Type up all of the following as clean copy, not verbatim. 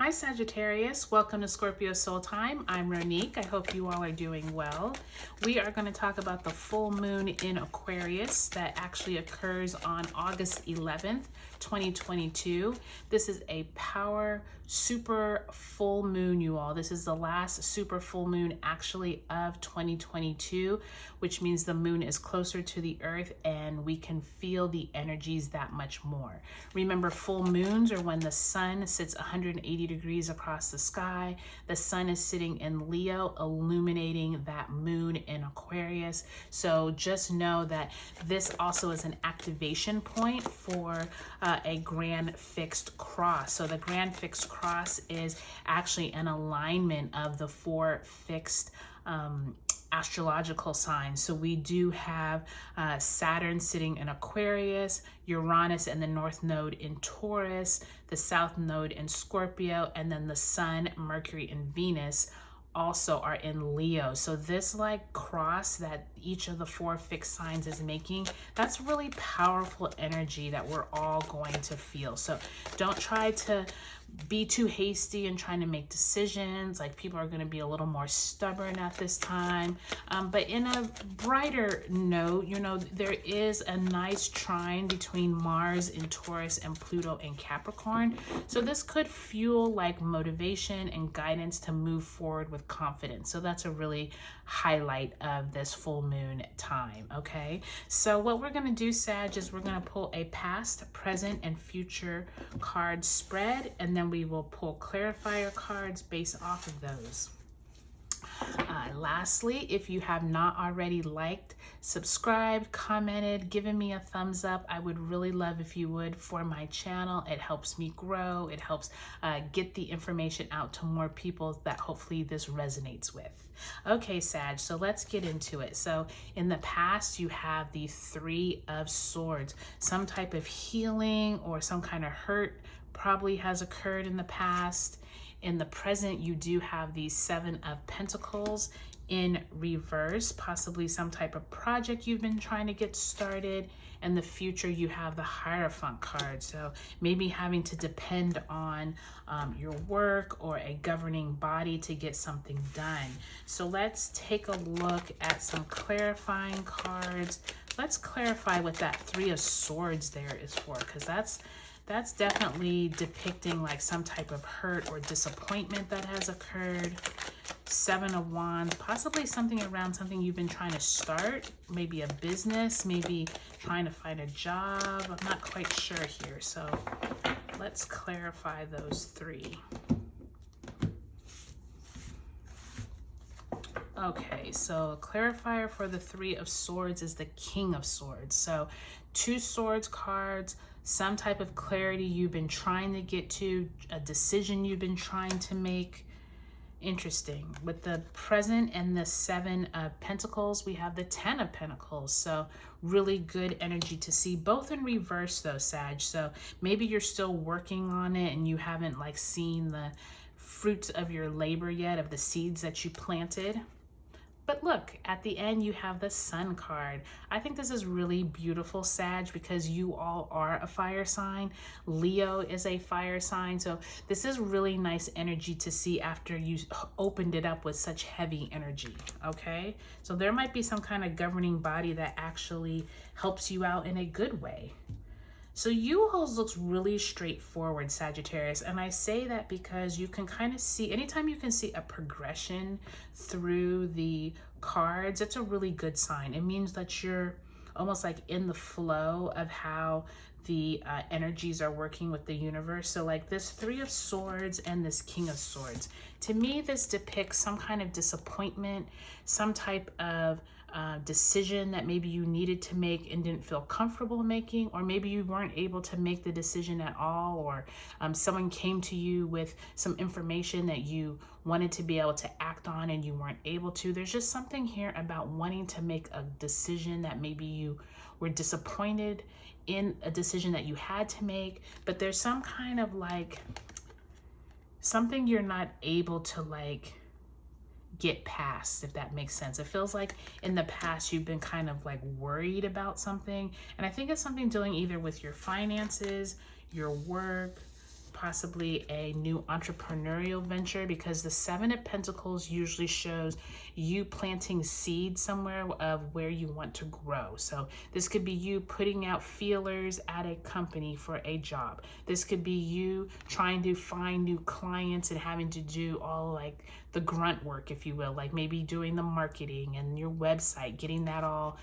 Hi Sagittarius, welcome to Scorpio Soul Time. I'm Ronique. I hope you all are doing well. We are going to talk about the full moon in Aquarius that actually occurs on August 11th, 2022. This is a power super full moon, you all. This is the last super full moon actually of 2022, which means the moon is closer to the earth and we can feel the energies that much more. Remember, full moons are when the sun sits 180 degrees across the sky. The sun is sitting in Leo, illuminating that moon in Aquarius. So just know that this also is an activation point for a grand fixed cross. So the grand fixed cross is actually an alignment of the four fixed astrological signs. So we do have Saturn sitting in Aquarius, Uranus and the North Node in Taurus, the South Node in Scorpio, and then the Sun, Mercury, and Venus also are in Leo. So this like cross that each of the four fixed signs is making, that's really powerful energy that we're all going to feel. So don't try to be too hasty in trying to make decisions. Like, people are going to be a little more stubborn at this time. But in a brighter note, you know, there is a nice trine between Mars in Taurus and Pluto in Capricorn. So this could fuel like motivation and guidance to move forward with confidence. So that's a really highlight of this full moon time. Okay, so what we're going to do, Sag, is we're going to pull a past, present, and future card spread, and then we will pull clarifier cards based off of those. Lastly, if you have not already liked, subscribed, commented, given me a thumbs up, I would really love if you would for my channel. It helps me grow. It helps get the information out to more people that hopefully this resonates with. Okay, Sag, so let's get into it. So in the past, you have the Three of Swords. Some type of healing or some kind of hurt probably has occurred in the past. In the present, you do have the Seven of Pentacles in reverse, possibly some type of project you've been trying to get started. In the future, you have the Hierophant card. So maybe having to depend on your work or a governing body to get something done. So let's take a look at some clarifying cards. Let's clarify what that Three of Swords there is for, because that's definitely depicting like some type of hurt or disappointment that has occurred. Seven of Wands, possibly something around something you've been trying to start, maybe a business, maybe trying to find a job. I'm not quite sure here. So let's clarify those three. Okay, so a clarifier for the Three of Swords is the King of Swords. So two swords cards, some type of clarity you've been trying to get to, a decision you've been trying to make. Interesting. With the present and the Seven of Pentacles, we have the Ten of Pentacles. So really good energy to see, both in reverse though, Sag. So maybe you're still working on it and you haven't like seen the fruits of your labor yet, of the seeds that you planted. But look, at the end, you have the Sun card. I think this is really beautiful, Sag, because you all are a fire sign. Leo is a fire sign. So this is really nice energy to see after you opened it up with such heavy energy, okay? So there might be some kind of governing body that actually helps you out in a good way. So you-holes looks really straightforward, Sagittarius. And I say that because you can kind of see, anytime you can see a progression through the cards, it's a really good sign. It means that you're almost like in the flow of how the energies are working with the universe. So like this Three of Swords and this King of Swords, to me, this depicts some kind of disappointment, some type of decision that maybe you needed to make and didn't feel comfortable making, or maybe you weren't able to make the decision at all, or someone came to you with some information that you wanted to be able to act on and you weren't able to. There's just something here about wanting to make a decision that maybe you were disappointed in a decision that you had to make, but there's some kind of like something you're not able to like get past, if that makes sense. It feels like in the past you've been kind of like worried about something, and I think it's something dealing either with your finances, your work, possibly a new entrepreneurial venture, because the Seven of Pentacles usually shows you planting seed somewhere of where you want to grow. So this could be you putting out feelers at a company for a job. This could be you trying to find new clients and having to do all like the grunt work, if you will, like maybe doing the marketing and your website, getting that all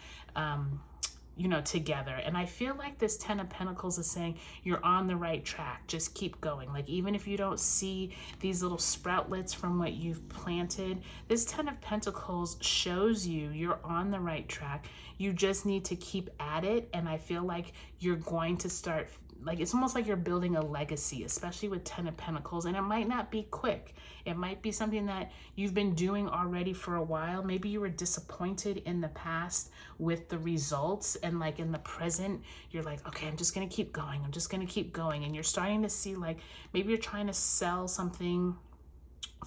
you know, together. And I feel like this Ten of Pentacles is saying you're on the right track. Just keep going. Like, even if you don't see these little sproutlets from what you've planted, this Ten of Pentacles shows you you're on the right track. You just need to keep at it. And I feel like you're going to start, like, it's almost like you're building a legacy, especially with Ten of Pentacles. And it might not be quick. It might be something that you've been doing already for a while. Maybe you were disappointed in the past with the results, and like in the present, you're like, okay, I'm just going to keep going. I'm just going to keep going. And you're starting to see, like, maybe you're trying to sell something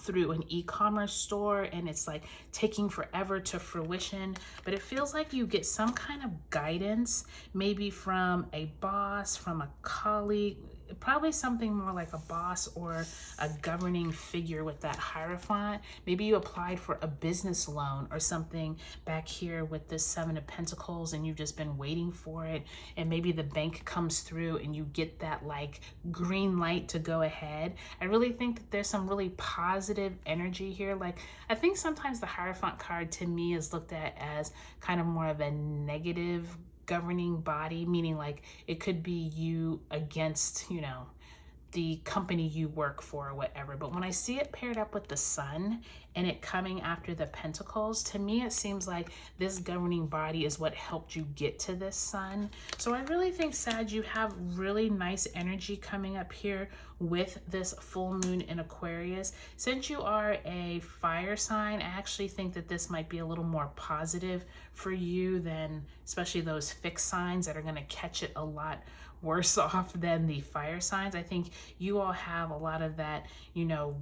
through an e-commerce store and it's like taking forever to fruition, but it feels like you get some kind of guidance, maybe from a boss, from a colleague, probably something more like a boss or a governing figure with that Hierophant. Maybe you applied for a business loan or something back here with this Seven of Pentacles and you've just been waiting for it, and maybe the bank comes through and you get that like green light to go ahead. I really think that there's some really positive energy here. Like, I think sometimes the Hierophant card to me is looked at as kind of more of a negative governing body, meaning like it could be you against, you know, the company you work for or whatever. But when I see it paired up with the Sun and it coming after the Pentacles, to me it seems like this governing body is what helped you get to this Sun. So I really think, Sag, you have really nice energy coming up here with this full moon in Aquarius. Since you are a fire sign, I actually think that this might be a little more positive for you than especially those fixed signs that are going to catch it a lot worse off than the fire signs. I think you all have a lot of that, you know,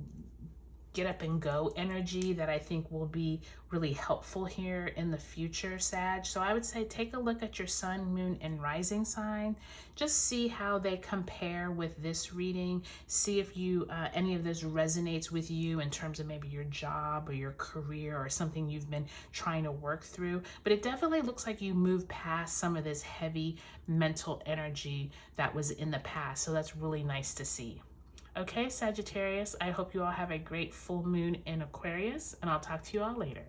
get up and go energy that I think will be really helpful here in the future, Sag. So I would say take a look at your sun, moon, and rising sign. Just see how they compare with this reading. See if you any of this resonates with you in terms of maybe your job or your career or something you've been trying to work through. But it definitely looks like you moved past some of this heavy mental energy that was in the past. So that's really nice to see. Okay, Sagittarius, I hope you all have a great full moon in Aquarius, and I'll talk to you all later.